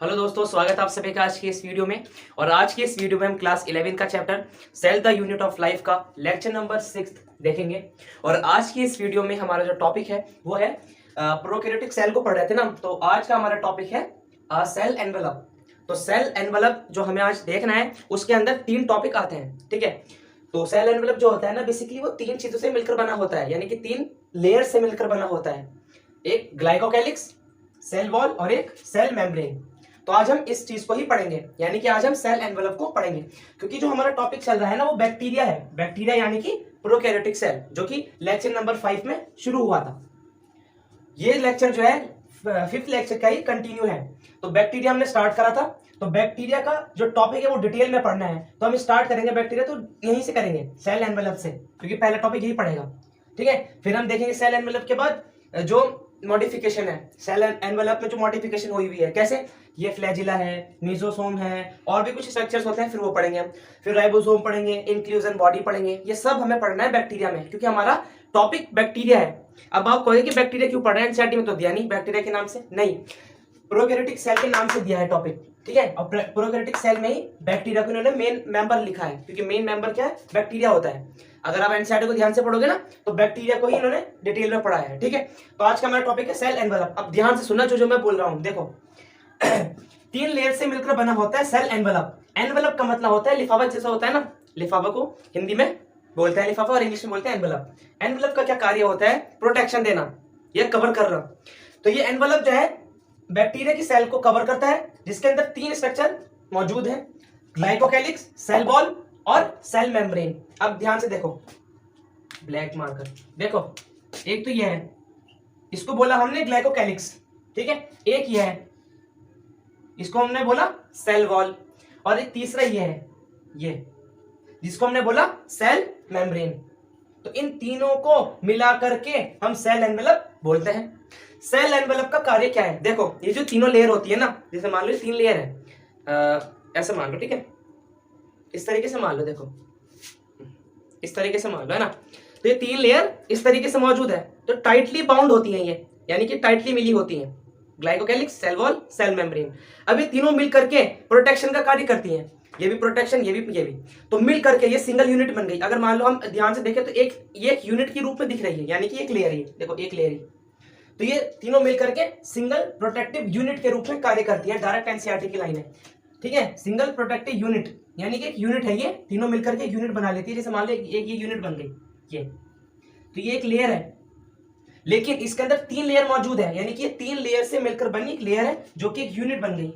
Hello दोस्तों, स्वागत है आप सभी का आज की इस वीडियो में। और आज की इस वीडियो में हम क्लास 11 का chapter cell the unit of life का लेक्चर नंबर 6 देखेंगे। और आज की इस वीडियो में हमारा जो टॉपिक है वो है प्रोकैरियोटिक सेल को पढ़ रहे थे ना, तो आज का हमारा टॉपिक है सेल एनवेलप। तो सेल एनवेलप जो हमें आज देखना है उसके अंदर 3 टॉपिक आते हैं, ठीक है। तो सेल एनवेलप जो होता है ना, बेसिकली वो 3 चीजों से मिलकर बना होता है, यानी कि 3 लेयर से मिलकर बना होता है। एक ग्लाइकोकैलिक्स, सेल वॉल और एक सेल मेम्ब्रेन। तो आज हम इस चीज को ही पढ़ेंगे, यानी कि आज हम सेल एनवेलप को पढ़ेंगे, क्योंकि जो हमारा टॉपिक चल रहा है ना वो बैक्टीरिया है। बैक्टीरिया यानी कि प्रोकैरियोटिक सेल, जो कि लेक्चर नंबर 5 में शुरू हुआ था। ये लेक्चर जो है 5th लेक्चर का ही कंटिन्यू है। तो बैक्टीरिया हमने स्टार्ट करा था, तो बैक्टीरिया का जो टॉपिक है वो डिटेल में पढ़ना है। तो हम स्टार्ट करेंगे बैक्टीरिया, तो यहीं से करेंगे सेल एनवेलप से, क्योंकि पहला टॉपिक यही पढ़ेगा, ठीक है। फिर हम देखेंगे सेल एनवेलप के बाद जो मॉडिफिकेशन है, सेल एनवेलप में जो मॉडिफिकेशन हुई हुई है, कैसे ये फ्लैजिला है, मेसोसोम है, और भी कुछ स्ट्रक्चर्स होते हैं, फिर वो पढ़ेंगे हम। फिर राइबोसोम पढ़ेंगे, इंक्लूजन बॉडी पढ़ेंगे। ये सब हमें पढ़ना है बैक्टीरिया में, क्योंकि हमारा टॉपिक बैक्टीरिया है। अब आप कहोगे कि बैक्टीरिया क्यों पढ़ रहे हैं, एनसीईआरटी में तो दिया नहीं बैक्टीरिया के नाम से, नहीं, प्रोकैरियोटिक सेल के नाम से दिया है टॉपिक, ठीक है। और प्रोकैरियोटिक सेल में ही बैक्टीरिया को इन्होंने मेन मेंबर लिखा है, क्योंकि मेन मेंबर क्या है, बैक्टीरिया होता है। अगर आप एनसीईआरटी को ध्यान से पढ़ोगे ना, तो बैक्टीरिया को ही इन्होंने डिटेल में पढ़ाया है, ठीक है। तो आज का हमारा टॉपिक है सेल एनवेलप। अब ध्यान से सुनना जो मैं बोल रहा हूं, देखो 3 लेयर से मिलकर बना होता है सेल एनवेलप। एनवेलप का मतलब होता है लिफाफा जैसा होता है ना, लिफाफा को हिंदी में बोलते हैं लिफाफा और इंग्लिश में बोलते हैं एनवेलप। एनवेलप का क्या कार्य होता है, प्रोटेक्शन देना या कवर करना। तो ये एनवेलप जो है बैक्टीरिया की सेल को कवर करता है, जिसके अंदर 3 स्ट्रक्चर मौजूद है, ग्लाइकोकैलिक्स, सेल वॉल और सेल मेम्ब्रेन। अब ध्यान से देखो, ब्लैक मार्कर देखो, एक तो ये है, इसको बोला हमने ग्लाइकोकैलिक्स, ठीक है। एक ये है, इसको हमने बोला सेल वॉल, और एक तीसरा ये है, ये जिसको हमने बोला सेल मेम्ब्रेन। तो इन तीनों को मिला करके हम सेल एनवेलप बोलते हैं। सेल एनवेलप का कार्य क्या है, देखो ये जो तीनों लेयर होती है ना, जैसे मान लो 3 लेयर है, ऐसे मान लो, ठीक है, इस तरीके से मान लो, देखो इस तरीके से मान लो, है ना। तो ये 3 लेयर इस तरीके से मौजूद है, तो टाइटली बाउंड होती हैं ये, यानी कि टाइटली मिली होती हैं, glycocalyx, cell wall, cell membrane. अब ये तीनों मिल करके प्रोटेक्शन का कार्य करती हैं, ये भी प्रोटेक्शन, ये भी। तो मिल करके ये सिंगल यूनिट बन गई। अगर मान लो हम ध्यान से देखें तो एक यूनिट के रूप में दिख रही है, यानी कि एक लेयर है, देखो एक लेयर है। तो ये तीनों मिल करके सिंगल प्रोटेक्टिव यूनिट के रूप में कार्य करती है। डायरेक्ट एनसीईआरटी की लाइन है, ठीक है। सिंगल प्रोटेक्टिव यूनिट यानी कि एक यूनिट है, ये तीनों मिलकर के यूनिट बना लेती है। जैसे मान लो एक ये यूनिट बन गई, ये तो ये एक लेयर है, लेकिन इसके अंदर 3 लेयर मौजूद है, यानी कि ये 3 लेयर से मिलकर बनी एक लेयर है, जो कि एक यूनिट बन गई।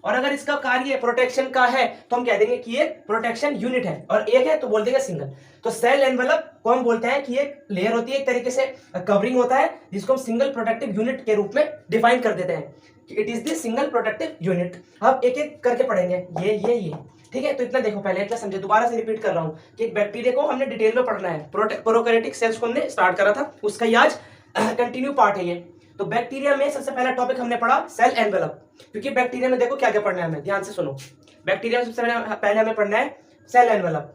और अगर इसका कार्य प्रोटेक्शन का है तो हम कह देंगे कि ये प्रोटेक्शन यूनिट है, और एक है तो बोल देंगे सिंगल। तो सेल एनवेलप को हम बोलते हैं कि एक लेयर होती है, एक तरीके से कवरिंग होता है, जिसको हम सिंगल प्रोटेक्टिव यूनिट के रूप में डिफाइन कर देते हैं कि it is the single protective unit. अब एक एक करके पढ़ेंगे, ये ठीक है। तो इतना देखो, पहले इतना समझे, दोबारा से रिपीट कर रहा हूं कि एक बैक्टीरिया को हमने डिटेल में पढ़ना है। प्रोकैरियोटिक सेल्स को हमने स्टार्ट करा था, उसका ही आज कंटिन्यू पार्ट है ये। तो बैक्टीरिया में सबसे पहला टॉपिक हमने पढ़ा सेल एनवेलप, क्योंकि बैक्टीरिया में देखो क्या क्या पढ़ना है हमें, ध्यान से सुनो। बैक्टीरिया में सबसे पहले हमें पढ़ना है सेल एनवेलप,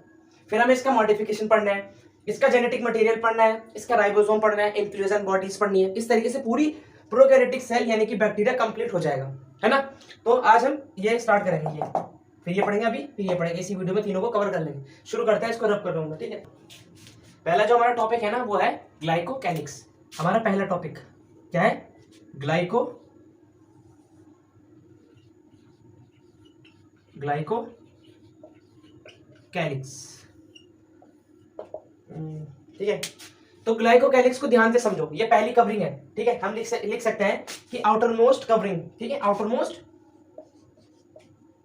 फिर हमें इसका मॉडिफिकेशन पढ़ना है, इसका जेनेटिक मटेरियल पढ़ना है, इसका राइबोसोम पढ़ना है, इंक्लूजन बॉडीज पढ़नी है। इस तरीके से पूरी प्रोकैरियोटिक सेल यानी कि बैक्टीरिया कंप्लीट हो जाएगा, है ना। तो आज हम ये स्टार्ट करेंगे, ये फिर ये पढ़ेंगे, अभी फिर ये पढ़ेंगे, इसी वीडियो में तीनों को कवर कर लेंगे। शुरू करते हैं, इसको रब कर दूंगा, ठीक है। पहला जो हमारा टॉपिक है ना वो है ग्लाइकोकैलिक्स। हमारा पहला टॉपिक क्या है, ग्लाइकोकैलिक्स, ठीक है। तो ग्लाइकोकैलिक्स को ध्यान से समझो, ये पहली कवरिंग है, ठीक है। हम लिख सकते हैं कि आउटर मोस्ट कवरिंग, ठीक है। आउटर मोस्ट,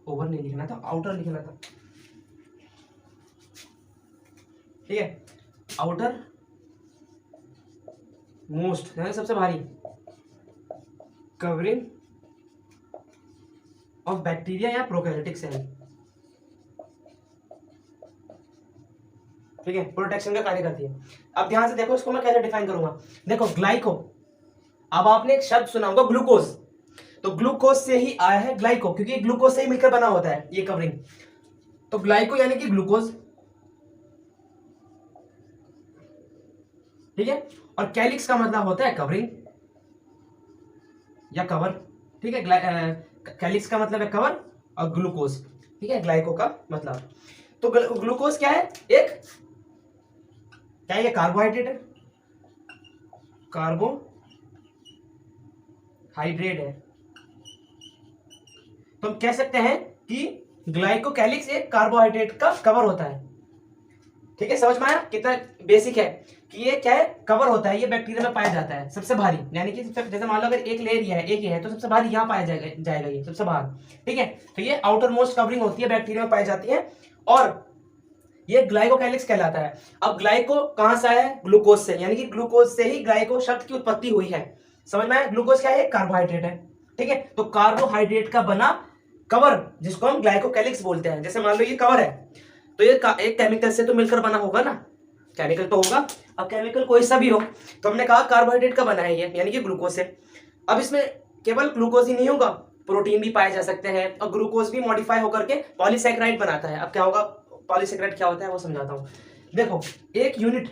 ओवर नहीं लिखना था, आउटर लिखना था, ठीक है। आउटर मोस्ट यानी सबसे भारी कवरिंग ऑफ बैक्टीरिया या प्रोकैरियोटिक सेल, ठीक है, प्रोटेक्शन का कार्य करती है। अब ध्यान से देखो, इसको मैं कैसे डिफाइन करूंगा। देखो ग्लाइको, अब आपने एक शब्द सुना होगा ग्लूकोज, तो ग्लूकोज से ही आया है ग्लाइको, क्योंकि ग्लूकोज से ही मिलकर बना होता है ये कवरिंग। तो ग्लाइको यानी कि ग्लूकोज, ठीक है। और कैलिक्स का मतलब होता है कवरिंग या कवर, ठीक है। कैलिक्स का मतलब है कवर, और ग्लूकोज, ठीक है, ग्लाइको का मतलब। तो ग्लूकोज क्या है, एक क्या है, ये कार्बोहाइड्रेट है, कार्बोहाइड्रेट है। तो हम कह सकते हैं कि ग्लाइकोकैलिक्स एक कार्बोहाइड्रेट का कवर होता है। ठीक है, समझ में आया कितना बेसिक है कि ये क्या है, कवर होता है, ये बैक्टीरिया में पाया जाता है सबसे भारी, यानी कि जैसे मान लो अगर एक लेयर है, एक ही है, तो सबसे भारी यहाँ पाया जाएगा ये सबसे बाहर। ठीक है, तो ये आउटर मोस्ट कवरिंग होती है, बैक्टीरिया में पाई जाती है, और ये ग्लाइकोकैलिक्स कहलाता है। अब ग्लाइको कहां से आया है, ग्लूकोज से, यानी कि ग्लूकोज से ही ग्लाइको शब्द की उत्पत्ति हुई है। समझ में आया, ग्लूकोज क्या है, कार्बोहाइड्रेट है। ठीक है, तो कार्बोहाइड्रेट का बना कवर जिसको हम ग्लाइकोकैलिक्स बोलते हैं। जैसे मान लो ये कवर है, तो ये एक केमिकल से तो मिलकर बना होगा ना, केमिकल तो होगा। अब केमिकल कोई सा भी हो, तो हमने कहा कार्बोहाइड्रेट का बना है ये, यानी कि ग्लूकोज से। अब इसमें केवल ग्लूकोज ही नहीं होगा, प्रोटीन भी पाए जा सकते हैं, और ग्लूकोज भी मॉडिफाई होकर के पॉलीसैकेराइड बनाता है। अब क्या होगा, पॉलीसैकेराइड क्या होता है वो समझाता हूं। देखो, एक यूनिट,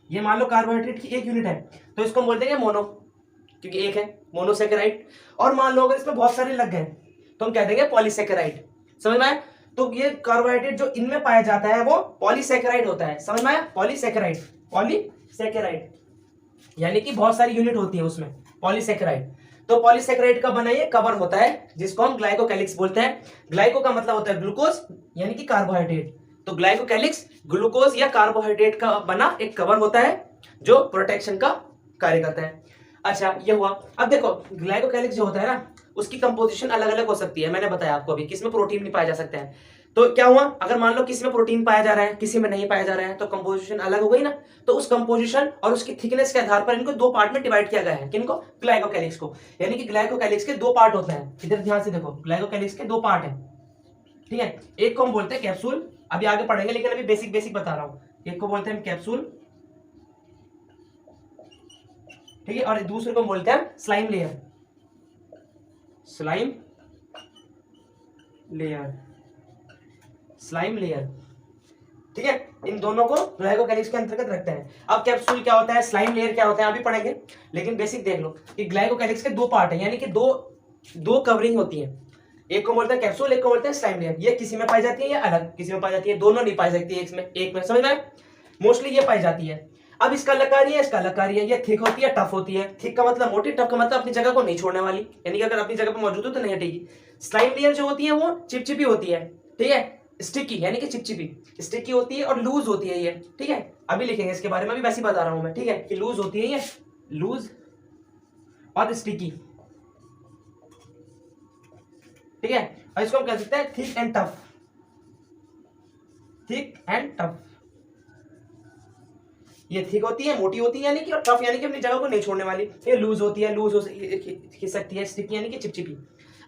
ये मान लो कार्बोहाइड्रेट की एक यूनिट है, तो इसको हम बोलते हैं मोनो, क्योंकि एक है, मोनोसैकेराइड। और मान लो अगर इसमें बहुत सारे लग गए तो हम कह देंगे पॉलीसैकेराइड। समझ में आया, तो ये कार्बोहाइड्रेट जो इनमें पाया जाता है वो पॉलीसैकेराइड होता है। समझ में आया, पॉलीसैकेराइड, पॉलीसैकेराइड यानी कि बहुत सारी यूनिट होती है उसमें, पॉलीसैकेराइड। तो पॉलीसैकेराइड का बना ये कवर होता है जिसको हम ग्लाइकोकैलिक्स बोलते हैं। ग्लाइको का मतलब होता है ग्लूकोज, यानी कि कार्बोहाइड्रेट, तो ग्लाइकोकैलिक्स ग्लूकोज या कार्बोहाइड्रेट का बना एक कवर होता है जो प्रोटेक्शन का कार्य करता है। अच्छा, ये हुआ। अब देखो, ग्लाइकोकैलिक्स जो होता है ना, उसकी कंपोजिशन अलग अलग हो सकती है। मैंने बताया आपको अभी, किसमें प्रोटीन नहीं पाया जा सकता है। तो क्या हुआ, अगर मान लो किसी में प्रोटीन पाया जा रहा है, किसी में नहीं पाया जा रहा है, तो कंपोजिशन अलग हो गई ना। तो उस कंपोजिशन और उसकी थिकनेस के आधार पर इनको दो पार्ट में डिवाइड किया गया है। किनको, ग्लाइकोकैलिक्स को। यानी कि ग्लाइकोकैलिक्स के दो पार्ट होते हैं। इधर ध्यान से देखो, ग्लाइकोकैलिक्स के दो पार्ट है। ठीक है, एक को हम बोलते हैं कैप्सूल, अभी आगे पढ़ेंगे, लेकिन अभी बेसिक बेसिक बता रहा हूं। एक को बोलते हैं कैप्सूल, ठीक है, और दूसरे को बोलते हैं slime layer, slime layer, slime layer. ठीक है, इन दोनों को ग्लाइकोकैलिक्स के अंतर्गत रखते हैं। अब कैप्सूल क्या होता है, स्लाइम लेयर क्या होता है, अभी पढ़ेंगे, लेकिन बेसिक देख लो कि ग्लाइकोकैलिक्स के दो पार्ट है, यानी कि दो कवरिंग होती है। एक को बोलते हैं कैप्सूल, एक को बोलते हैं स्लाइम लेयर। ये किसी में पाई जाती है या अलग किसी में पाई जाती है, दोनों नहीं पाई जाती है एक में समझ में, मोस्टली ये पाई जाती है। अब इसका अलग कार्य है, इसका अलग कार्य है। ये थिक होती है, टफ होती है। थिक का मतलब मोटी, टफ का मतलब अपनी जगह को नहीं छोड़ने वाली, यानी कि अगर अपनी जगह पर मौजूद हो तो नहीं हटेगी। स्लाइम लेयर जो होती है वो चिपचिपी होती है, ठीक है, स्टिकी यानी कि चिपचिपी, स्टिकी होती है और लूज होती है ये। ठीक है, अभी लिखेंगे इसके बारे में, अभी वैसे ही बता रहा हूं मैं। ठीक है, कि लूज होती है ये, लूज और स्टिकी। ठीक है, और इसको हम कह सकते हैं thick and tough, thick and tough. ये थिक होती है, मोटी होती है, यानी कि, और टफ यानी कि अपनी जगह को नहीं छोड़ने वाली। ये लूज होती है, लूज हो सकती है, स्टिकी यानी कि चिपचिपी।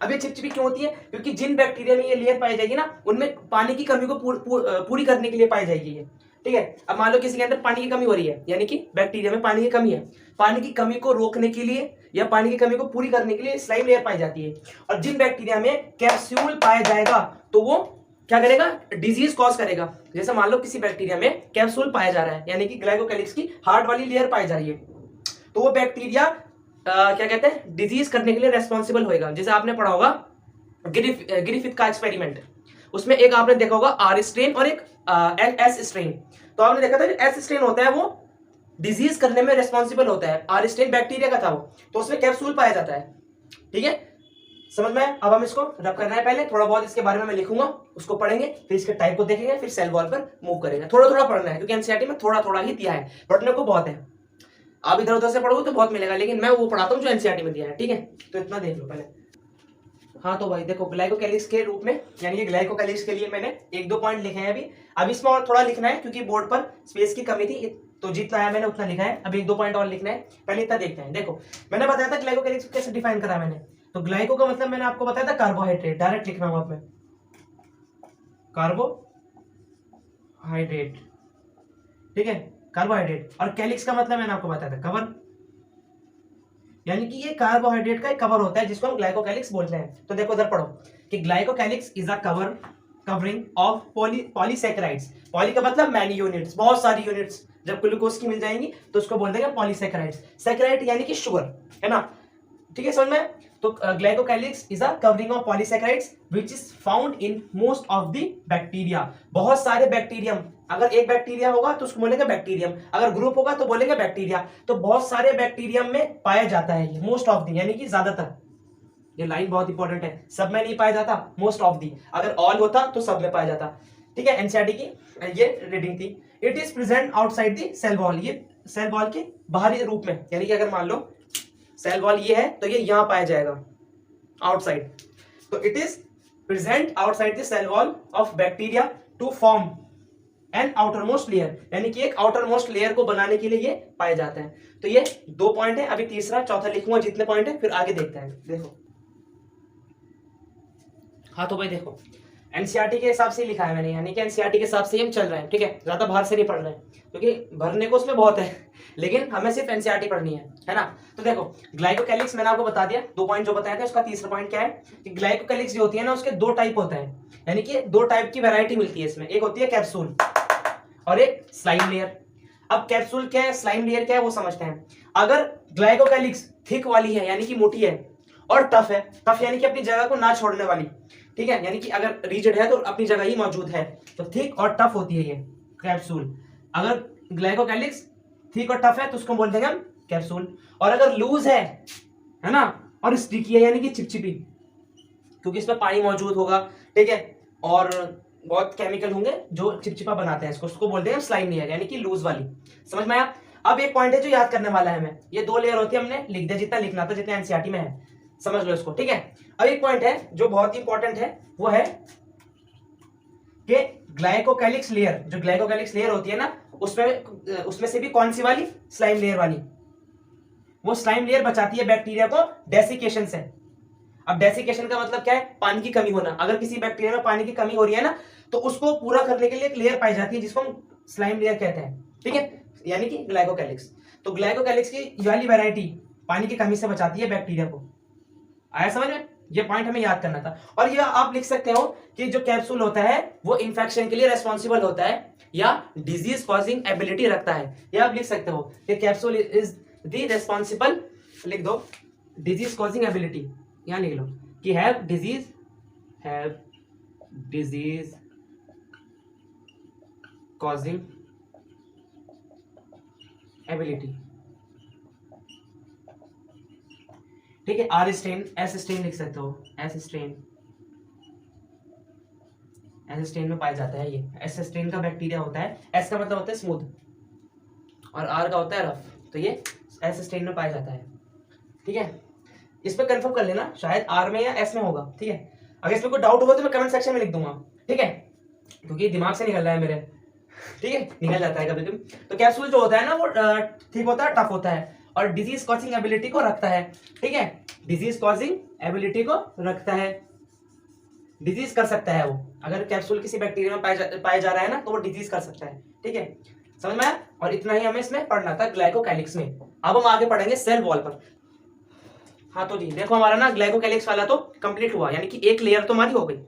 अब ये चिपचिपी क्यों होती है, क्योंकि जिन बैक्टीरिया में ये लेयर पाई जाएगी ना, उनमें पानी की कमी को पूरी करने के लिए पाई जाएगी ये। ठीक है, अब मान लो किसी के अंदर पानी की कमी हो रही है, यानी कि बैक्टीरिया में पानी की कमी है, पानी की कमी को रोकने के लिए या पानी की कमी को पूरी करने के लिए स्लाइम लेयर पाई जाती है। और जिन बैक्टीरिया में कैप्सूल पाया जाएगा तो वो क्या करेगा, डिजीज कॉज करेगा। जैसे मान लो किसी बैक्टीरिया में कैप्सूल पाया जा रहा है, यानी कि ग्लाइकोकैलिक्स की हार्ड वाली लेयर पाई जा रही है, तो वो बैक्टीरिया क्या कहते हैं, डिजीज करने के लिए रेस्पॉन्सिबल होएगा। जैसे आपने पढ़ा होगा ग्रिफिथ का एक्सपेरिमेंट, उसमें एक आपने देखा होगा आर स्ट्रेन और एक एस स्ट्रेन। तो आपने देखा था एस स्ट्रेन होता है वो डिजीज करने में रेस्पॉन्सिबल होता है, आर स्ट्रेन बैक्टीरिया का था वो, तो उसमें कैप्सूल पाया जाता है। ठीक है, समझ में। अब हम इसको रब करना है, पहले थोड़ा बहुत इसके बारे में मैं लिखूंगा, उसको पढ़ेंगे, फिर इसके टाइप को देखेंगे, फिर सेल वॉल पर मूव करेंगे। थोड़ा थोड़ा पढ़ना है, क्योंकि एनसीईआरटी में थोड़ा थोड़ा ही दिया है, पढ़ने को बहुत है। आप इधर उधर से पढ़ोगे तो बहुत मिलेगा, लेकिन मैं वो पढ़ाता हूँ जो एनसीईआरटी में दिया है। ठीक है, तो इतना देख लो पहले। हाँ तो भाई देखो, ग्लाइकोकैलिक्स के रूप में, यानी कि ग्लाइकोकैलिक्स के लिए मैंने एक दो पॉइंट लिखे हैं अभी। अब इसमें और थोड़ा लिखना है, क्योंकि बोर्ड पर स्पेस की कमी थी, तो जितना आया मैंने उतना लिखा है। अभी एक दो पॉइंट और लिखना है, पहले इतना देखते हैं। देखो, मैंने बताया था ग्लाइकोकैलिक्स को कैसे डिफाइन करा मैंने। तो ग्लाइको का मतलब मैंने आपको बताया था कार्बोहाइड्रेट, डायरेक्ट लिख रहा हूं आप में, कार्बोहाइड्रेट। ठीक है, कार्बोहाइड्रेट। और कैलिक्स का मतलब मैंने आपको बताया था कवर, यानी कि ये कार्बोहाइड्रेट का एक कवर होता है जिसको हम ग्लाइकोकैलिक्स बोलते हैं। तो देखो इधर पढ़ो कि glycocalyx is a covering of polysaccharides. Poly का मतलब मैनी यूनिट्स, बहुत सारी यूनिट्स। जब ग्लूकोज की मिल जाएंगी तो उसको बोल देंगे पॉलीसैकेराइड्स। सैकेराइड यानी कि शुगर, है ना। ठीक है, समझ में। तो glycocalyx is a covering of polysaccharides which is found in most of the bacteria. बहुत सारे बैक्टीरियम, अगर एक बैक्टीरिया होगा तो उसको बोलेंगे बैक्टीरियम, अगर ग्रुप होगा तो बोलेंगे बैक्टीरिया। तो बहुत सारे बैक्टीरियम में पाया जाता है ये, मोस्ट ऑफ द यानी कि ज्यादातर। ये लाइन बहुत इंपॉर्टेंट है, सब में नहीं पाया जाता, मोस्ट ऑफ दी। अगर ऑल होता तो सब में पाया जाता। ठीक है, एनसीईआरटी की ये रीडिंग थी। It is present outside the cell wall, ये सेल वॉल के बाहरी रूप में, यानी कि अगर मान लो सेल वॉल ये है तो ये यहां पाया जाएगा आउटसाइड। तो it is present outside the cell wall of bacteria to form an outermost layer, यानी कि एक आउटरमोस्ट लेयर को बनाने के लिए ये पाए जाते हैं। तो ये 2 पॉइंट है, अभी तीसरा चौथा लिखूंगा जितने पॉइंट है, फिर आगे देखते हैं। देखो हाँ तो भाई देखो एनसीईआरटी के हिसाब से लिखा है मैंने, यानी कि एनसीईआरटी के हिसाब से हम चल रहे हैं। ठीक है, ज्यादा बाहर से नहीं पढ़ रहे हैं क्योंकि भरने को उसमें बहुत है, लेकिन हमें सिर्फ एनसीईआरटी पढ़नी है ना। तो देखो ग्लाइकोकैलिक्स मैंने आपको बता दिया, 2 पॉइंट जो बताया था। उसका तीसरा पॉइंट क्या है कि ग्लाइकोकैलिक्स जो होती है ना, उसके 2 टाइप होता है, यानी कि 2 टाइप की वैरायटी मिलती है इसमें। एक होती है कैप्सूल और एक स्लाइम लेयर। अब कैप्सूल क्या है, स्लाइम लेयर क्या है, वो समझते हैं। अगर ग्लाइकोकैलिक्स थिक वाली है यानी कि मोटी है, और टफ है, टफ यानी कि अपनी जगह को ना छोड़ने वाली, ठीक है, यानी कि अगर रिजिड है तो अपनी जगह ही मौजूद है, तो थिक और टफ होती है ये कैप्सूल। अगर ग्लाइकोकैलिक्स थिक और टफ है तो उसको बोल देंगे हम कैप्सूल। और अगर लूज है ना, और स्टिकी है यानी कि चिपचिपी, क्योंकि इसमें पानी मौजूद होगा, ठीक है, और बहुत केमिकल होंगे जो चिपचिपा बनाते हैं इसको, उसको बोलते हैं स्लाइम लेयर यानी कि लूज वाली। समझ में आया? अब एक पॉइंट है जो याद करने वाला है हमें, ये 2 लेयर होती है, हमने लिख दिया जितना लिखना था, जितना एनसीईआरटी में है, समझ लो इसको। ठीक है, अब एक पॉइंट है जो बहुत ही इंपॉर्टेंट है, वो है कि ग्लाइकोकैलिक्स लेयर, जो ग्लाइकोकैलिक्स लेयर होती है ना, उसमें से भी कौन सी वाली, स्लाइम लेयर वाली। वो स्लाइम लेयर बचाती है बैक्टीरिया को डेसिकेशन से। अब डेसिकेशन का मतलब क्या है, पानी की कमी होना। अगर किसी बैक्टीरिया में पानी की कमी हो रही है ना, तो उसको पूरा करने के लिए एक लेयर पाई जाती है जिसको हम स्लाइम लेयर कहते हैं। ठीक है, यानी कि ग्लाइकोकैलिक्स। तो ग्लाइकोकैलिक्स की वाली वैरायटी पानी की कमी से बचाती है बैक्टीरिया को। आया समझ में? ये पॉइंट हमें याद करना था। और ये आप लिख सकते हो कि जो कैप्सूल होता है वो इन्फेक्शन के लिए रेस्पॉन्सिबल होता है या डिजीज कॉजिंग एबिलिटी रखता है। ये आप लिख सकते हो कि कैप्सूल इज द रेस्पॉन्सिबल, लिख दो डिजीज कॉजिंग एबिलिटी, यहां लिख लो कि हैव डिजीज कॉजिंग एबिलिटी। ठीक है, आर स्ट्रेन, एस स्ट्रेन लिख सकते हो, एस स्ट्रेन में पाया जाता है ये। एस स्ट्रेन का बैक्टीरिया होता है, एस का मतलब होता है स्मूथ और आर का होता है रफ, तो ये एस स्ट्रेन में पाया जाता है। ठीक है, इस पर कंफर्म कर लेना, शायद आर में या एस में होगा। ठीक है, अगर इसमें कोई डाउट होगा तो मैं कमेंट सेक्शन में लिख दूंगा। ठीक है, क्योंकि दिमाग से निकल रहा है मेरे, ठीक है, निकल जाता है कभी कभी। तो कैप्सूल जो होता है ना, वो ठीक होता है, टफ होता है, और डिजीज कॉजिंग एबिलिटी को रखता है। ठीक है, डिजीज कॉजिंग एबिलिटी को रखता है, डिजीज कर सकता है वो। अगर कैप्सूल किसी बैक्टीरिया में पाया जा रहा है ना, तो वो डिजीज कर सकता है। ठीक है, समझ में आया? और इतना ही हमें इसमें पढ़ना था ग्लाइकोकैलिक्स में। अब हम आगे पढ़ेंगे सेल वॉल पर। हाँ तो जी देखो, हमारा ना ग्लाइकोकैलिक्स वाला तो कंप्लीट हुआ, यानी कि एक लेयर तो हमारी हो गई।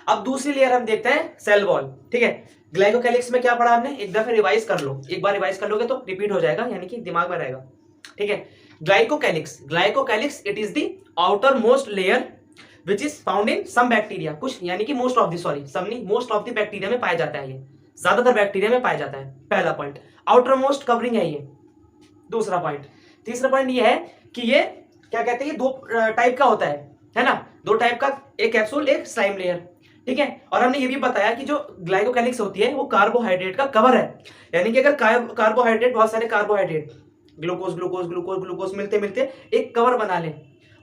अब दूसरी लेयर हम देखते हैं सेल वॉल। ठीक है, ग्लाइकोकैलिक्स में क्या पढ़ा हमने, एक दफे रिवाइज कर लो, एक बार रिवाइज कर लोगे तो रिपीट हो जाएगा, यानी कि दिमाग में रहेगा। ठीक है, glycocalyx it is the outer most layer which is found in some bacteria, कुछ यानी कि मोस्ट ऑफ द, सॉरी सब नहीं, मोस्ट ऑफ द बैक्टीरिया में पाया जाता है, ये ज्यादातर बैक्टीरिया में पाया जाता है। पहला पॉइंट, आउटर मोस्ट कवरिंग है ये। दूसरा पॉइंट, तीसरा पॉइंट ये है कि ये क्या कहते हैं, ये 2 टाइप का होता है ना, 2 टाइप का, एक कैप्सूल एक स्लाइम लेयर। ठीक है, और हमने ये भी बताया कि जो ग्लाइकोकैलिक्स होती है वो कार्बोहाइड्रेट का कवर है, यानी कि अगर कार्बोहाइड्रेट, बहुत सारे carbohydrate glucose glucose glucose glucose मिलते मिलते एक कवर बना ले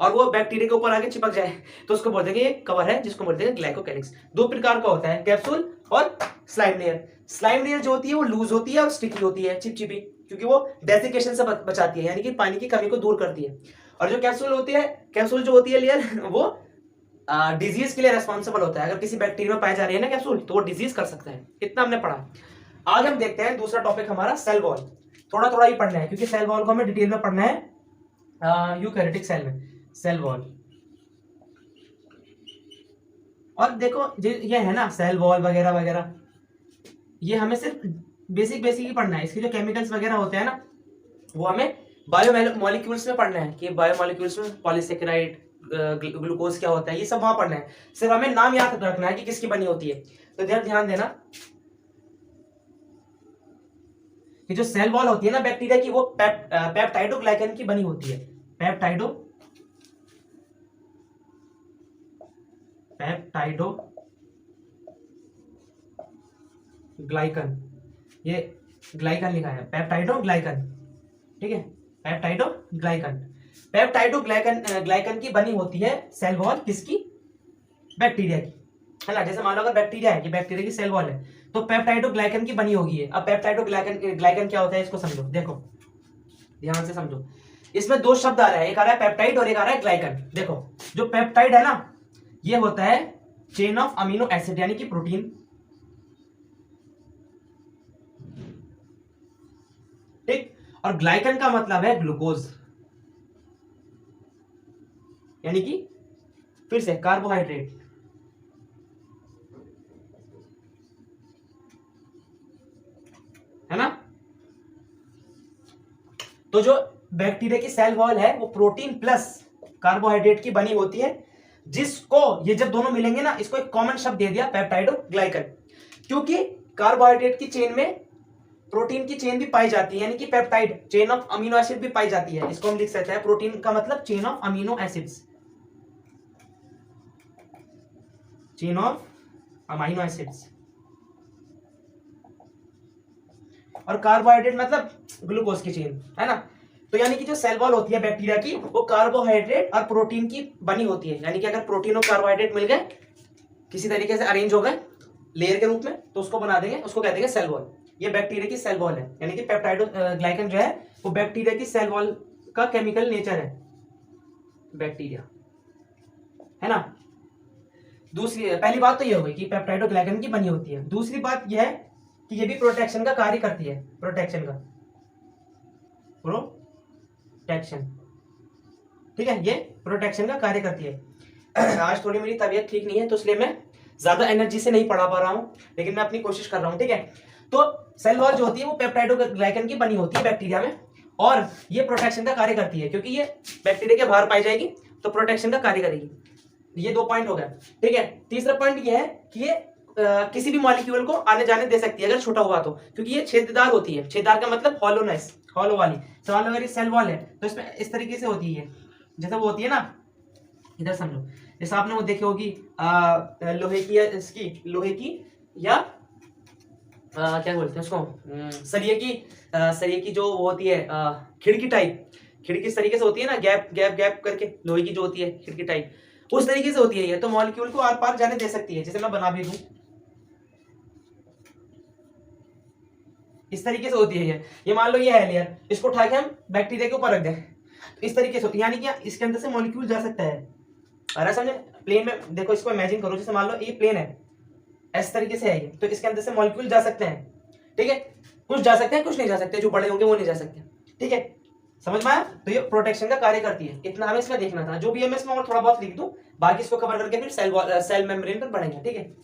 और वो बैक्टीरिया के ऊपर आगे चिपक जाए, तो उसको बोलते हैं ये कवर है, जिसको बोलते हैं ग्लाइकोकैलिक्स। 2 प्रकार का होता है, कैप्सूल और स्लाइम लेयर। स्लाइम लेयर जो होती है वो लूज होती है और स्टिकी होती है, चिपचिपी, क्योंकि वो डेसिकेशन से बचाती है, यानी कि पानी की कमी को दूर करती है। और जो कैप्सूल होती है, कैप्सूल जो होती है लेयर, वो डिजीज के लिए रेस्पॉन्सिबल होता है। अगर किसी बैक्टीरिया में पाई जा रही है ना कैप्सूल, तो वो डिजीज कर सकता है। इतना हमने पढ़ा। आज हम देखते हैं दूसरा टॉपिक हमारा सेल वॉल। थोड़ा थोड़ा ही पढ़ना है क्योंकि सेल वॉल को हमें डिटेल में पढ़ना है यूकैरियोटिक सेल में, सेल वॉल। और देखो ये है ना सेल वॉल वगैरह वगैरह, ये हमें सिर्फ बेसिक ही पढ़ना है। इसके जो केमिकल्स वगैरह होते हैं ना, वो हमें बायोमोलिक्यूल्स में पढ़ना है कि बायोमोलिक्यूल्स में पॉलीसेकेराइड, ग्लूकोज क्या होता है, ये सब वहां पढ़ना है। सिर्फ हमें नाम याद रखना है कि किसकी बनी होती है। तो ध्यान देना कि जो सेल वॉल होती है ना बैक्टीरिया की, वो पेप्टाइडोग्लाइकन की बनी होती है। पेप्टाइडोग्लाइकन, ये ग्लाइकन लिखा है, पेप्टाइडोग्लाइकन, ठीक है, ग्लाइकन की बनी होती है सेल वॉल, किसकी, बैक्टीरिया की, है ना। जैसे मान लो अगर बैक्टीरिया है, ये बैक्टीरिया की सेल वॉल है, तो पेप्टाइडोग्लाइकन की बनी होगी है। अब पेप्टाइडोग्लाइकन क्या होता है इसको समझो, देखो ध्यान से समझो। इसमें दो शब्द आ रहा है, एक आ रहा है पेप्टाइड और एक आ रहा है ग्लाइकन। देखो जो पेप्टाइड है ना, ये होता है चेन ऑफ अमीनो एसिड, यानी कि प्रोटीन, ठीक। और ग्लाइकन का मतलब है ग्लूकोज, यानी कि फिर से कार्बोहाइड्रेट, है ना। तो जो बैक्टीरिया की सेल वॉल है वो प्रोटीन प्लस कार्बोहाइड्रेट की बनी होती है, जिसको ये जब दोनों मिलेंगे ना, इसको एक कॉमन शब्द दे दिया पेप्टाइडोग्लाइकन, क्योंकि कार्बोहाइड्रेट की चेन में प्रोटीन की चेन भी पाई जाती है, यानी कि peptide chain of amino acid भी पाई जाती है। इसको हम लिख सकते हैं, प्रोटीन का मतलब chain of amino acids, chain of amino acids, और कार्बोहाइड्रेट मतलब ग्लूकोज की चेन, है ना। तो यानी कि जो सेल वॉल होती है बैक्टीरिया की, वो कार्बोहाइड्रेट और प्रोटीन की बनी होती है। यानी कि अगर प्रोटीन और कार्बोहाइड्रेट मिल गए, किसी तरीके से अरेंज हो गए लेयर के रूप में, तो उसको बना देंगे, उसको कहते हैं सेल वॉल। ये बैक्टीरिया की सेल वॉल है, यानी कि पेप्टाइडोग्लाइकन जो है वो बैक्टीरिया की सेल वॉल का केमिकल नेचर है, बैक्टीरिया, है ना। दूसरी पहली बात तो ये हो गई कि पेप्टाइडोग्लाइकन की बनी होती है। दूसरी बात यह है कि ये भी प्रोटेक्शन का कार्य करती है, प्रोटेक्शन, ठीक है, ये प्रोटेक्शन का कार्य करती है। आज थोड़ी मेरी तबीयत ठीक नहीं है, तो इसलिए मैं ज्यादा एनर्जी से नहीं पढ़ा पा रहा हूं, लेकिन मैं अपनी कोशिश कर रहा हूं, ठीक है। तो सेल वॉल जो होती है वो पेप्टाइडोग्लाइकन की बनी होती है बैक्टीरिया में, और ये प्रोटेक्शन का कार्य करती है, क्योंकि ये बैक्टीरिया के बाहर पाई जाएगी तो प्रोटेक्शन का कार्य करेगी। ये 2 पॉइंट हो गया, ठीक है। तीसरा पॉइंट ये है कि ये किसी भी मॉलिक्यूल को आने जाने दे सकती है अगर छोटा हुआ तो, क्योंकि ये छेददार होती है। छेददार का मतलब हॉलोनेस, हॉलो वाली। सवाल अगर ये सेल वॉल है तो इसमें इस तरीके से होती है, जैसे वो होती है ना, इधर समझो, जैसे आपने वो देखी होगी लोहे की, या इसकी लोहे की, या क्या बोलते हैं उसको, सरिये की जो वो होती है खिड़की टाइप, खिड़की इस तरीके से होती है ना, गैप गैप गैप करके लोहे की जो होती है खिड़की टाइप, उस तरीके से होती है ये। तो मॉलिक्यूल को आर पार जाने दे सकती है, जैसे मैं बना भी दूं, इस तरीके से होती है ये मान लो ये है लेयर, इसको उठा के हम बैक्टीरिया के ऊपर रख दें, इस तरीके से, यानी कि इसके अंदर से मॉलिक्यूल जा सकता है। अरे समझे, प्लेन में देखो, इसको इमेजिन करो, जैसे मान लो ये प्लेन है, इस तरीके से है ये, तो इसके अंदर से मॉलिक्यूल जा सकते हैं, ठीक है। कुछ जा सकते हैं, कुछ नहीं जा सकते, जो बड़े होंगे वो नहीं जा सकते, ठीक है। समझ में आया। तो ये प्रोटेक्शन का कार्य करती है, इतना हमें इसमें देखना था। जो भी है इसमें और थोड़ा बहुत लिख दूं, बाकी इसको कवर करके फिर सेल मेम्ब्रेन पर बढ़ेंगे, ठीक है।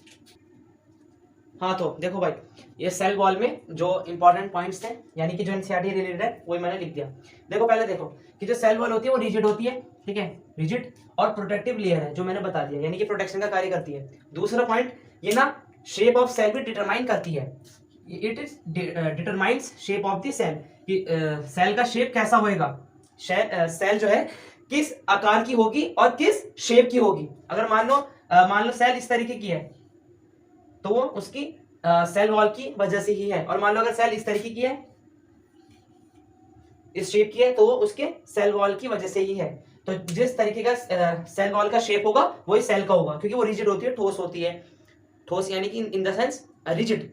हाँ तो देखो भाई, ये सेल वॉल में जो इंपॉर्टेंट पॉइंट्स थे, यानी कि जो एनसीईआरटी रिलेटेड है, वही मैंने लिख दिया। देखो पहले देखो कि जो सेल वॉल होती है वो रिजिड होती है, ठीक है, रिजिड, और प्रोटेक्टिव लेयर है, जो मैंने बता दिया, यानी कि प्रोटेक्शन का कार्य करती है। दूसरा पॉइंट ये ना, शेप ऑफ सेल भी डिटरमाइन करती है, it is determines shape of the cell, कि सेल का शेप कैसा होएगा, सेल जो है किस आकार की होगी और किस शेप की होगी। अगर मान लो सेल इस तरीके की है, तो वो उसकी सेल वॉल की वजह से ही है, और मान लो अगर सेल इस तरीके की है, इस शेप की है, तो वो उसके सेल वॉल की वजह से ही है। तो जिस तरीके का सेल वॉल का शेप होगा वही सेल का होगा, क्योंकि वो रिजिड होती है, ठोस होती है, ठोस यानी कि इन द सेंस रिजिड,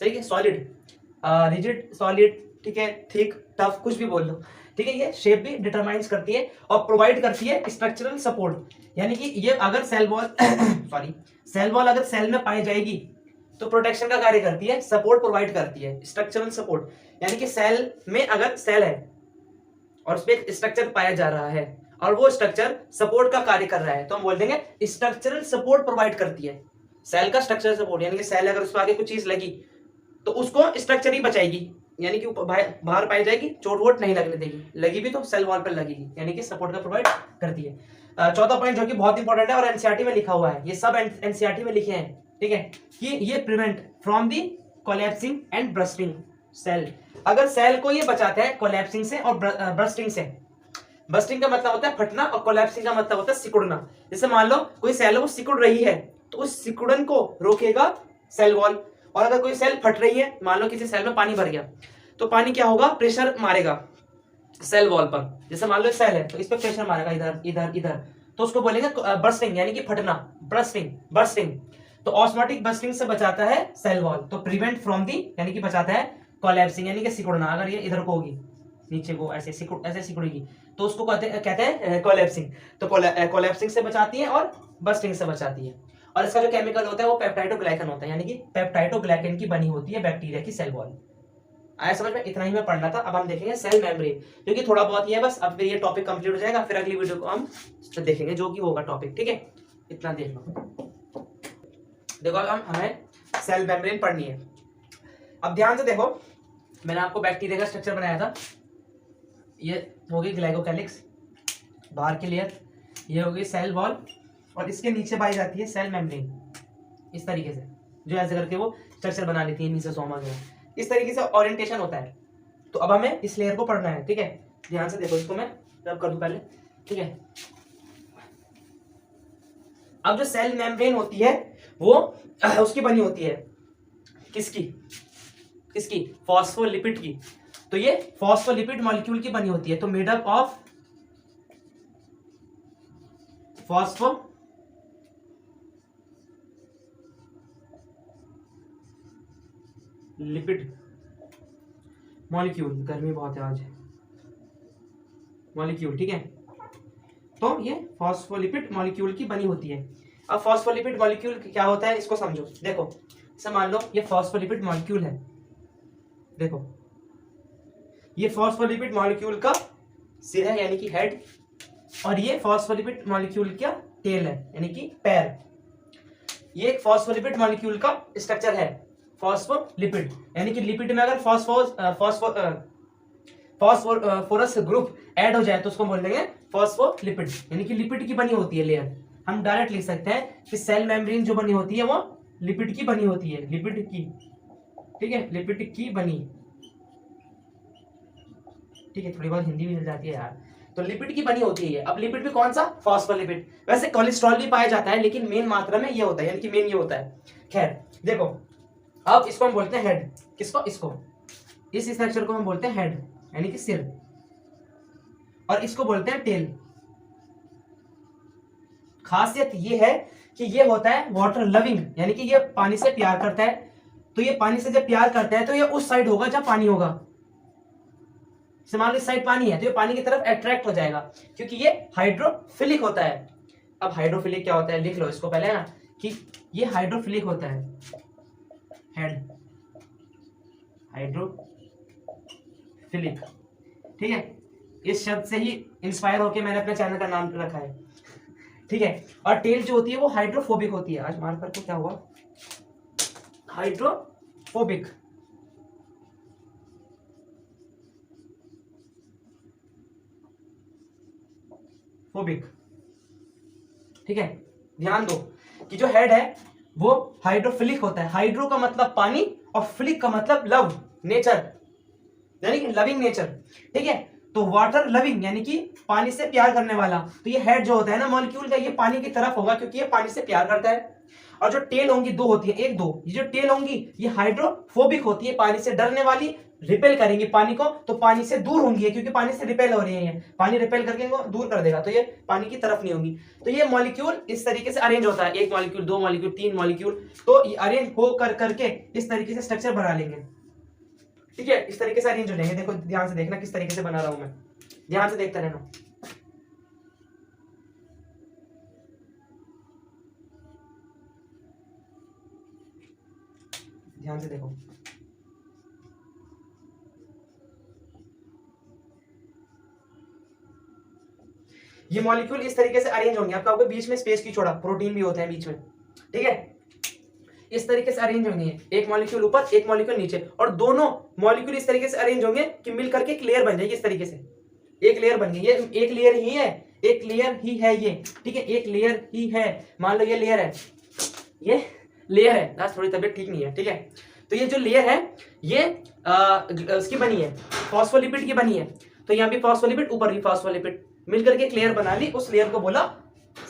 सही है, सॉलिड, रिजिड, सॉलिड, ठीक है, थिक, टफ, कुछ भी बोल लो, ठीक है। ये शेप भी डिटरमाइंस करती है और प्रोवाइड करती है स्ट्रक्चरल सपोर्ट, यानी कि ये अगर सेल वॉल सेल वॉल अगर सेल में पाई जाएगी तो प्रोटेक्शन का कार्य करती है, सपोर्ट प्रोवाइड करती है, स्ट्रक्चरल सपोर्ट, यानी कि सेल में अगर सेल है और उसमें स्ट्रक्चर पाया जा रहा है और वो स्ट्रक्चर सपोर्ट का कार्य कर रहा है, तो हम बोल देंगे स्ट्रक्चरल सपोर्ट प्रोवाइड करती है सेल का, स्ट्रक्चरल सपोर्ट, यानी कि सेल अगर उसको आगे कुछ चीज लगी तो उसको स्ट्रक्चर ही बचाएगी, यानी कि बाहर पाई जाएगी, चोट वोट नहीं लगने देगी, लगी भी तो सेल वॉल पर लगेगी, यानी कि सपोर्ट का प्रोवाइड करती है। चौथा पॉइंट जो कि बहुत इंपॉर्टेंट है और एनसीईआरटी में लिखा हुआ है, ये सब एनसीईआरटी में लिखे हैं, ठीक है, कि ये prevent from the collapsing and bursting cell. अगर सेल को ये बचाता है कोलैप्सिंग से और ब्रस्टिंग से। बस्टिंग का मतलब होता है फटना और कोलैप्सिंग का मतलब होता है सिकुड़ना। जैसे मान लो कोई सेल वो सिकुड़ रही है तो उस सिकुड़न को रोकेगा सेल वॉल। और अगर कोई सेल फट रही है, मान लो किसी सेल में पानी भर गया तो पानी क्या होगा, प्रेशर मारेगा सेल वॉल पर। जैसे मान लो सेल है तो इस पर प्रेशर मारेगा इधर इधर इधर, तो उसको बोलेंगे बर्स्टिंग यानी कि फटना, बर्स्टिंग बर्स्टिंग। तो ऑस्मोटिक बर्स्टिंग से बचाता है सेल वॉल। तो प्रिवेंट फ्रॉम दी यानी कि बचाता है कोलैप्सिंग यानी कि सिकुड़ना। अगर ये इधर को होगी नीचे को ऐसे सिकुड़ेगी तो उसको कहते हैं कोलैप्सिंग। तो कोलैप्सिंग से बचाती है और बर्स्टिंग से बचाती है। और इसका जो केमिकल होता है वो पेप्टाइडोग्लाइकन होता है, यानी कि पेप्टाइडोग्लाइकन की बनी होती है बैक्टीरिया की सेल वॉल। आया समझ में? इतना ही मैं पढ़ना था। अब हम देखेंगे सेल मेम्ब्रेन, क्योंकि थोड़ा बहुत ही है बस। अब फिर ये टॉपिक कंप्लीट हो जाएगा, फिर अगली वीडियो को हम देखेंगे जो कि होगा टॉपिक, ठीक है। इतना देख लो। देखो अब हमें सेल मेम्ब्रेन पढ़नी है। अब ध्यान से देखो, मैंने आपको बैक्टीरिया का स्ट्रक्चर बनाया था। ये होगी ग्लाइकोकैलिक्स, बाहर की लेयर, ये होगी सेल वॉल, और इसके नीचे पाई जाती है सेल मेम्ब्रेन। इस तरीके से जो ऐसे करके वो स्ट्रक्चर बना लेती है मीसोसोमा जो है। इस तरीके से ओरिएंटेशन होता है। तो अब हमें इस लेयर को पढ़ना है, ठीक है। ध्यान से देखो, इसको मैं रब कर दूं पहले, ठीक है। अब जो सेल मेम्ब्रेन होती है वो उसकी बनी होती है किसकी फॉस्फोलिपिड की। तो ये फॉस्फोलिपिड मॉलिक्यूल की बनी होती है। तो made up of lipid molecule, गर्मी बहुत है आज, मॉलिक्यूल, ठीक है। तो ये फॉस्फोलिपिड मॉलिक्यूल की बनी होती है। अब फॉस्फोलिपिड मॉलिक्यूल क्या होता है इसको समझो। देखो जैसे मान लो ये फॉस्फोलिपिड मॉलिक्यूल है, देखो ये फॉस्फोलिपिड मॉलिक्यूल का सिर है यानी कि हेड, और ये फॉस्फोलिपिड मॉलिक्यूल का टेल है यानी कि पैर। ये एक फॉस्फोलिपिड मॉलिक्यूल का स्ट्रक्चर है, फॉस्फोलिपिड यानी कि लिपिड में अगर फॉस्फोरस ग्रुप ऐड हो जाए तो उसको बोल देंगे फॉस्फोलिपिड, यानी कि लिपिड की बनी होती है लेयर। हम डायरेक्ट लिख सकते हैं कि सेल मेम्ब्रेन जो बनी होती है वो लिपिड की बनी होती है, लिपिड की, ठीक है, लिपिड की बनी, ठीक है। थोड़ी बहुत हिंदी भी मिल जाती है यार। तो लिपिड की बनी होती है। अब लिपिड भी कौन सा, फॉस्फोलिपिड। वैसे कोलेस्ट्रॉल भी पाया जाता है लेकिन मेन मात्रा में ये होता है, यानी कि मेन ये होता है। खैर देखो, अब इसको हम बोलते हैं हेड। किसको? इसको, इस स्ट्रक्चर को हम बोलते हैं हेड यानी कि सिर, और इसको बोलते हैं टेल। खासियत ये है कि ये होता है वाटर लविंग, यानी कि ये पानी से प्यार करता है। तो ये पानी से जब प्यार करता है तो ये उस साइड होगा जहां पानी होगा। मान लो इस साइड पानी है तो ये पानी की तरफ अट्रैक्ट हो जाएगा, क्योंकि ये हाइड्रोफिलिक होता है। अब हाइड्रोफिलिक क्या होता है लिख लो इसको पहले ना, कि ये हाइड्रोफिलिक होता है, हेड हाइड्रोफिलिक, ठीक है। इस शब्द से ही इंस्पायर होकर मैंने अपने चैनल का नाम रखा है, ठीक है। और टेल जो होती है वो हाइड्रोफोबिक होती है। आज मार्कर को क्या हुआ, हाइड्रोफोबिक, ठीक है। ध्यान दो कि जो हेड है वो हाइड्रोफिलिक होता है। हाइड्रो का मतलब पानी और फिलिक का मतलब लव, नेचर, यानी कि लविंग नेचर, ठीक है। तो वाटर लविंग यानी कि पानी से प्यार करने वाला। तो ये हेड जो होता है ना मॉलिक्यूल का, ये पानी की तरफ होगा क्योंकि ये पानी से प्यार करता है। और जो टेल होंगी दो होती है, एक दो, ये जो टेल होंगी ये हाइड्रोफोबिक होती है, पानी से डरने वाली, रिपेल करेंगी पानी को, तो पानी से दूर होंगी क्योंकि पानी से रिपेल हो रही है, पानी रिपेल करके इनको दूर कर देगा, तो ये पानी की तरफ नहीं होंगी। तो ये मॉलिक्यूल इस तरीके से अरेंज होता है, एक मॉलिक्यूल, दो मॉलिक्यूल, तीन मॉलिक्यूल, तो ये अरेंज हो करके इस तरीके से स्ट्रक्चर बना लेंगे, ठीक है। इस तरीके से अरेंज हो जाएंगे। देखो ध्यान से देखना किस तरीके से बना रहा हूं मैं, ध्यान से देखते रहना। ध्यान से देखो, ये मॉलिक्यूल इस तरीके से अरेंज होंगे। आपका बीच में स्पेस की छोड़ा, प्रोटीन भी होते हैं बीच में, ठीक है। इस तरीके से अरेंज होंगे, एक मॉलिक्यूल ऊपर एक मॉलिक्यूल नीचे, और दोनों मॉलिक्यूल इस तरीके से अरेंज होंगे कि मिलकर के एक लेयर बन जाएगी। इस तरीके से एक लेयर बन गई, ये एक लेयर ही है, एक लेयर ही है ये, ठीक है, एक लेयर ही है। मान लो ये लेयर है, ये लेयर है ना, थोड़ी तबीयत ठीक नहीं है, ठीक है। तो ये जो लेयर है ये उसकी बनी है, फॉस्फोलिपिड की बनी है। तो यहाँ भी फॉस्फोलिपिड, ऊपर भी फॉस्फोलिपिड, मिलकर के एक लेयर बना ली, उस लेयर को बोला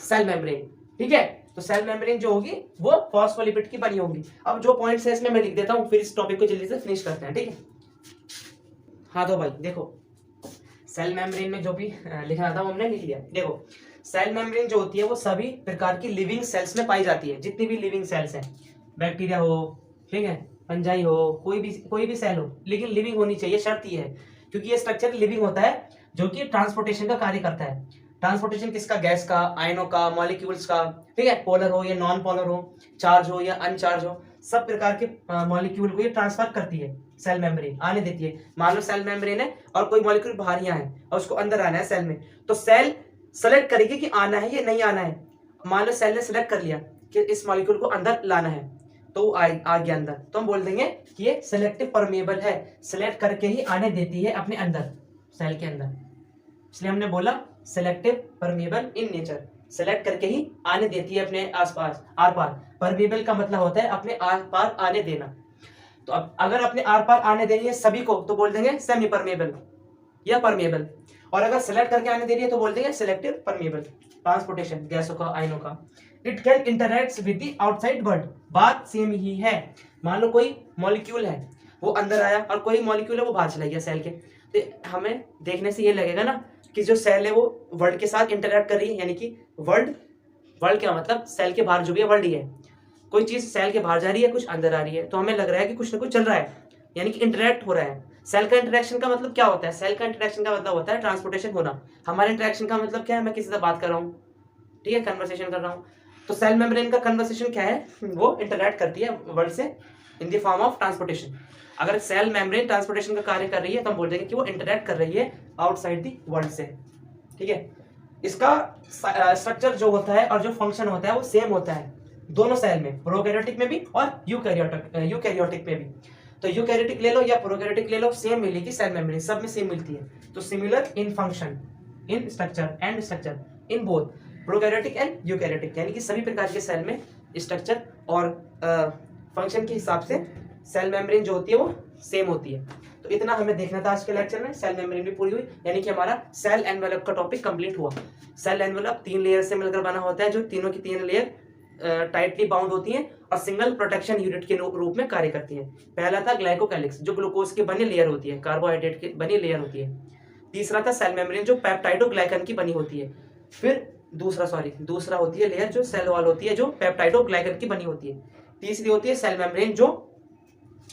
सेल मेम्ब्रेन, ठीक है। तो सेल मेम्ब्रेन जो होगी वो फॉस्फोलिपिड की बनी होगी। अब जो पॉइंट्स है इसमें मैं लिख देता हूँ, फिर इस टॉपिक को जल्दी से फिनिश करते हैं, ठीक है। हाँ तो भाई देखो, सेल मेम्ब्रेन में जो भी लिखना था वो हमने लिख लिया। देखो सेल मेम्ब्रेन जो होती है वो सभी प्रकार की लिविंग सेल्स में पाई जाती है, जितनी भी लिविंग सेल्स हैं, बैक्टीरिया हो, ठीक है, फंजाई हो, कोई भी सेल हो, लेकिन लिविंग होनी चाहिए, शर्त ये है, क्योंकि ये स्ट्रक्चर लिविंग होता है, जो कि ट्रांसपोर्टेशन का कार्य करता है। ट्रांसपोर्टेशन किसका? गैस का, आयनों का, मॉलिक्यूल्स का, ठीक है, पोलर हो या नॉन पोलर हो, चार्ज हो या अनचार्ज हो, सब प्रकार के मॉलिक्यूल को ये ट्रांसफर करती है सेल मेम्ब्रेन, आने देती है। मान लो सेल मेम्ब्रेन है और कोई मॉलिक्यूल बाहर यहाँ है और उसको अंदर आना है सेल में, तो सेल सेलेक्ट करेगी कि आना है या नहीं आना है। मान लो सेल ने सेलेक्ट कर लिया कि इस मॉलिक्यूल को अंदर लाना है, तो वो आ गया अंदर, तो हम बोल देंगे कि ये सेलेक्टिव परमेबल है, सेलेक्ट करके ही आने देती है अपने अंदर, सेल के अंदर, इसलिए हमने बोला selective permeable in nature, select करके ही आने देती है अपने आसपास, आर पार। परमेबल का मतलब होता है अपने आर पार आने देना। तो अब अगर अपने आर पार आने देनी है सभी को तो बोल देंगे सेमी परमेबल या परमेबल, और अगर सेलेक्ट करके आने दे रही है तो बोल देंगे सेलेक्टिव परमेबल। ट्रांसपोर्टेशन गैसों का, आयनों का। It can interact with the outside world, बात सेम ही है। मान लो कोई मॉलिक्यूल है वो अंदर आया और कोई मॉलिक्यूल है वो बाहर चला गया सेल के, तो हमें देखने से ये लगेगा ना कि जो सेल है वो वर्ल्ड के साथ इंटरैक्ट कर रही है, यानी कि वर्ल्ड क्या मतलब सेल के बाहर जो भी है वर्ल्ड ही है। कोई चीज सेल के बाहर जा रही है, कुछ अंदर आ रही है, तो हमें लग रहा है कि कुछ ना कुछ चल रहा है, यानी कि इंटरैक्ट हो रहा है। सेल का इंटरेक्शन का मतलब क्या होता है? सेल का इंटरेक्शन का मतलब होता है ट्रांसपोर्टेशन होना। हमारे इंटरेक्शन का मतलब क्या है? मैं किसी से बात कर रहा हूँ, ठीक है, कन्वर्सेशन कर रहा हूँ। तो सेल मेम्ब्रेन का कन्वर्सेशन क्या है? वो इंटरैक्ट करती है वर्ल्ड से in the form of transportation. अगर सेल मेम्ब्रेन ट्रांसपोर्टेशन का कार्य कर रही है तो हम बोल देंगे कि वो इंटरैक्ट कर रही है आउटसाइड द वर्ल्ड से, ठीक है। इसका स्ट्रक्चर जो होता है और जो फंक्शन होता है वो सेम होता है दोनों सेल में, प्रोकैरियोटिक में भी और यूकैरियोटिक में भी। तो यूकैरियोटिक ले लो या प्रोकैरियोटिक ले लो, सेम मिलेगी सेल मेम्ब्रेन, सब में सेम मिलती है। तो similar in function, in structure and structure in both prokaryotic and eukaryotic, यानी कि सभी प्रकार के सेल में स्ट्रक्चर और फंक्शन के हिसाब से सेल मेम्ब्रेन जो होती है वो सेम होती है। तो इतना हमें देखना था आज के लेक्चर में। सेल मेम्ब्रेन भी पूरी हुई, यानी कि हमारा सेल एनवेलप का टॉपिक कंप्लीट हुआ। सेल एनवेलप 3 लेयर से मिलकर बना होता है, जो तीनों की 3 लेयर टाइटली बाउंड होती हैं और सिंगल प्रोटेक्शन यूनिट के रूप में कार्य करती हैं। पहला था ग्लाइकोकैलिक्स, जो ग्लूकोज की बनी लेयर होती है, कार्बोहाइड्रेट की बनी लेयर होती है। तीसरा था सेल मेम्ब्रेन, जो पेप्टाइडोग्लाइकन की बनी होती है। फिर दूसरा होती है लेयर जो सेल वॉल होती है, जो पेप्टाइडोग्लाइकन की बनी होती है। तीसरी होती है सेल मेम्ब्रेन, जो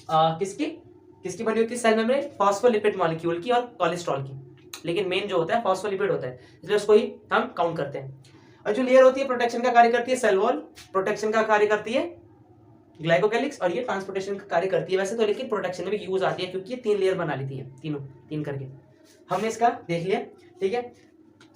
किसकी बनी होती है? सेल मेम्ब्रेन फॉस्फोलिपिड मॉलिक्यूल की और कोलेस्ट्रॉल की, लेकिन मेन जो होता है फॉस्फोलिपिड होता है, इसलिए उसको ही हम काउंट करते हैं। और जो लेयर होती है प्रोटेक्शन का कार्य करती है सेल वॉल, प्रोटेक्शन का कार्य करती है ग्लाइकोकैलिक्स, और ये ट्रांसपोर्टेशन का कार्य करती है वैसे तो, लेकिन प्रोटेक्शन में भी यूज आती है क्योंकि ये 3 लेयर बना लेती है, तीन करके हमने इसका देख लिया, ठीक है।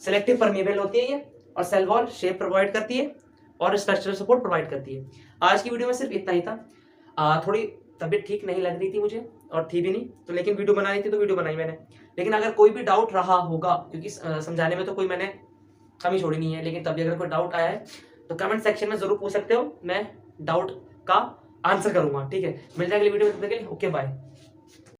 सेलेक्टिव परमेबल होती है ये, और सेल वॉल शेप प्रोवाइड करती है और स्ट्रक्चरल सपोर्ट प्रोवाइड करती है। आज की वीडियो में सिर्फ इतना ही था। थोड़ी तबीयत ठीक नहीं लग रही थी मुझे, और थी भी नहीं तो, लेकिन वीडियो बनानी थी तो वीडियो बनाई मैंने। लेकिन अगर कोई भी डाउट रहा होगा, क्योंकि समझाने में तो कोई मैंने कमी छोड़ी नहीं है, लेकिन तभी अगर कोई डाउट आया है तो कमेंट सेक्शन में जरूर पूछ सकते हो, मैं डाउट का आंसर करूंगा, ठीक है। मिल जाएगा वीडियो में, ओके बाय।